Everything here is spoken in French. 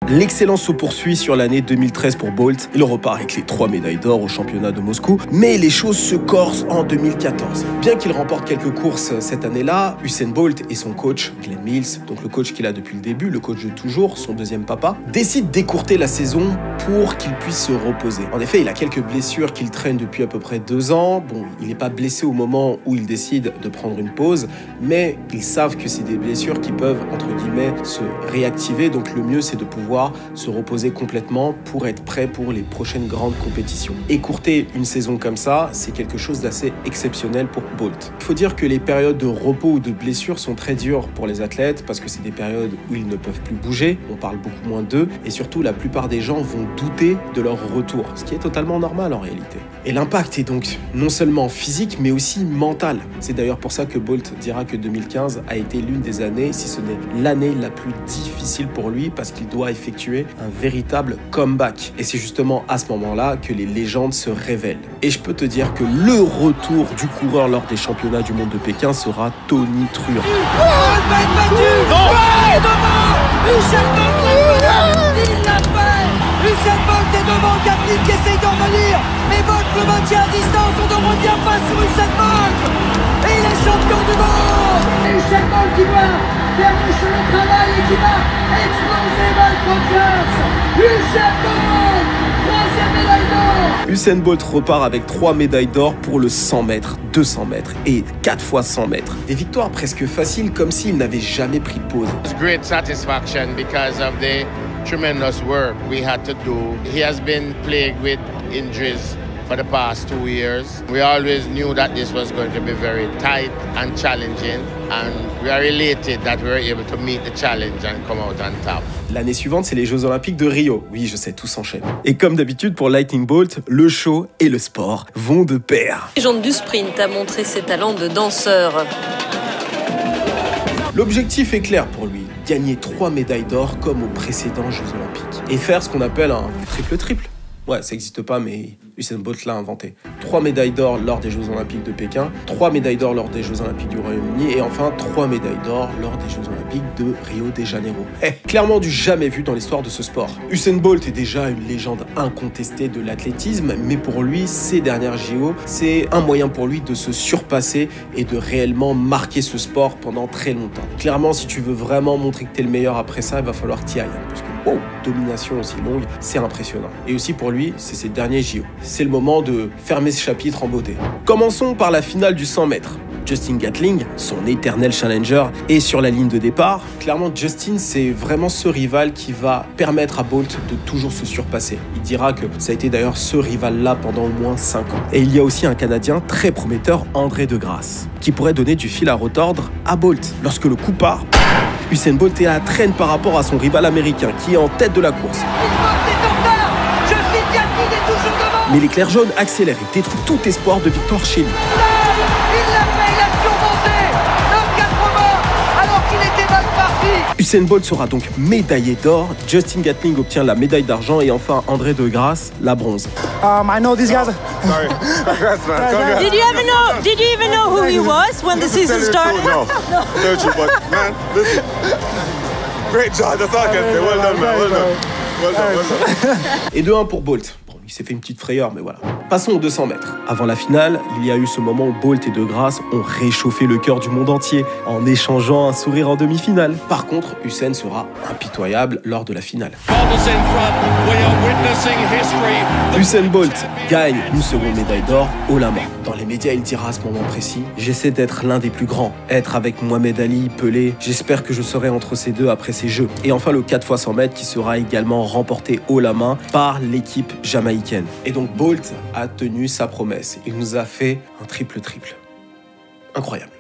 L'excellence se poursuit sur l'année 2013 pour Bolt. Il repart avec les 3 médailles d'or au championnat de Moscou, mais les choses se corsent en 2014. Bien qu'il remporte quelques courses cette année-là, Usain Bolt et son coach, Glenn Mills, donc le coach qu'il a depuis le début, le coach de toujours, son deuxième papa, décident d'écourter la saison pour qu'il puisse se reposer. En effet, il a quelques blessures qu'il traîne depuis à peu près 2 ans. Bon, il n'est pas blessé au moment où il décide de prendre une pause, mais ils savent que c'est des blessures qui peuvent, entre guillemets, se réactiver. Donc le mieux, c'est de pouvoir se reposer complètement pour être prêt pour les prochaines grandes compétitions. Écourter une saison comme ça, c'est quelque chose d'assez exceptionnel pour Bolt. Il faut dire que les périodes de repos ou de blessures sont très dures pour les athlètes parce que c'est des périodes où ils ne peuvent plus bouger, on parle beaucoup moins d'eux, et surtout la plupart des gens vont douter de leur retour, ce qui est totalement normal en réalité. Et l'impact est donc non seulement physique mais aussi mental. C'est d'ailleurs pour ça que Bolt dira que 2015 a été l'une des années, si ce n'est l'année la plus difficile pour lui, parce qu'il doit effectuer un véritable comeback. Et c'est justement à ce moment-là que les légendes se révèlent. Et je peux te dire que le retour du coureur lors des championnats du monde de Pékin sera tonitruant. Usain Bolt est devant Gatling qui essaye d'en revenir, mais Bolt le maintient à distance, on ne revient pas sur Usain Bolt, et il est champion du monde. Et Usain Bolt qui va faire le travail et qui va exploser Michael Rogers. Usain Bolt, 3e médaille d'or. Usain Bolt repart avec 3 médailles d'or pour le 100 mètres, 200 mètres et 4 fois 100 mètres. Des victoires presque faciles comme s'il n'avait jamais pris de pause. It's great satisfaction because of the tremendous work we had to do. He has been plagued with injuries for the past 2 years. We always knew that this was going to be very tight and challenging, and we are elated that we were able to meet the challenge and come out on top. L'année suivante, c'est les Jeux Olympiques de Rio. Oui, je sais, tout s'enchaîne. Et comme d'habitude pour Lightning Bolt, le show et le sport vont de pair. La légende du sprint a montré ses talents de danseur. L'objectif est clair pour lui, gagner 3 médailles d'or comme aux précédents Jeux Olympiques. Et faire ce qu'on appelle un triple-triple. Ouais, ça n'existe pas, mais Usain Bolt l'a inventé. 3 médailles d'or lors des Jeux Olympiques de Pékin, 3 médailles d'or lors des Jeux Olympiques du Royaume-Uni et enfin 3 médailles d'or lors des Jeux Olympiques de Rio de Janeiro. Clairement du jamais vu dans l'histoire de ce sport. Usain Bolt est déjà une légende incontestée de l'athlétisme, mais pour lui, ces dernières JO, c'est un moyen pour lui de se surpasser et de réellement marquer ce sport pendant très longtemps. Clairement, si tu veux vraiment montrer que t'es le meilleur après ça, il va falloir t'y ailles. Parce que, wow, domination aussi longue, c'est impressionnant. Et aussi pour lui, c'est ses derniers JO. C'est le moment de fermer ce chapitre en beauté. Commençons par la finale du 100 mètres. Justin Gatling, son éternel challenger, est sur la ligne de départ. Clairement, Justin, c'est vraiment ce rival qui va permettre à Bolt de toujours se surpasser. Il dira que ça a été d'ailleurs ce rival-là pendant au moins 5 ans. Et il y a aussi un Canadien très prometteur, André De Grasse, qui pourrait donner du fil à retordre à Bolt. Lorsque le coup part, Usain Bolt est à la traîne par rapport à son rival américain, qui est en tête de la course. Mais l'éclair jaune accélère et détruit tout espoir de victoire chez lui. Usain Bolt sera donc médaillé d'or, Justin Gatling obtient la médaille d'argent et enfin André De Grasse la bronze. I know these guys. Sorry. Congrats, man. Congrats. Did you even know who he was when the season started? No. Don't you, but man, listen. Great job. That's all I can say. Well done, man. Well done. Well done. Well done. Et 2-1 pour Bolt. Il s'est fait une petite frayeur, mais voilà. Passons aux 200 mètres. Avant la finale, il y a eu ce moment où Bolt et De Grasse ont réchauffé le cœur du monde entier en échangeant un sourire en demi-finale. Par contre, Usain sera impitoyable lors de la finale. Usain Bolt gagne une seconde médaille d'or haut la main. Dans les médias, il dira à ce moment précis « J'essaie d'être l'un des plus grands, être avec Mohamed Ali, Pelé, j'espère que je serai entre ces deux après ces Jeux. » Et enfin le 4 x 100 mètres qui sera également remporté haut la main par l'équipe jamaïcaine. Et donc Bolt a tenu sa promesse. Il nous a fait un triple-triple. Incroyable.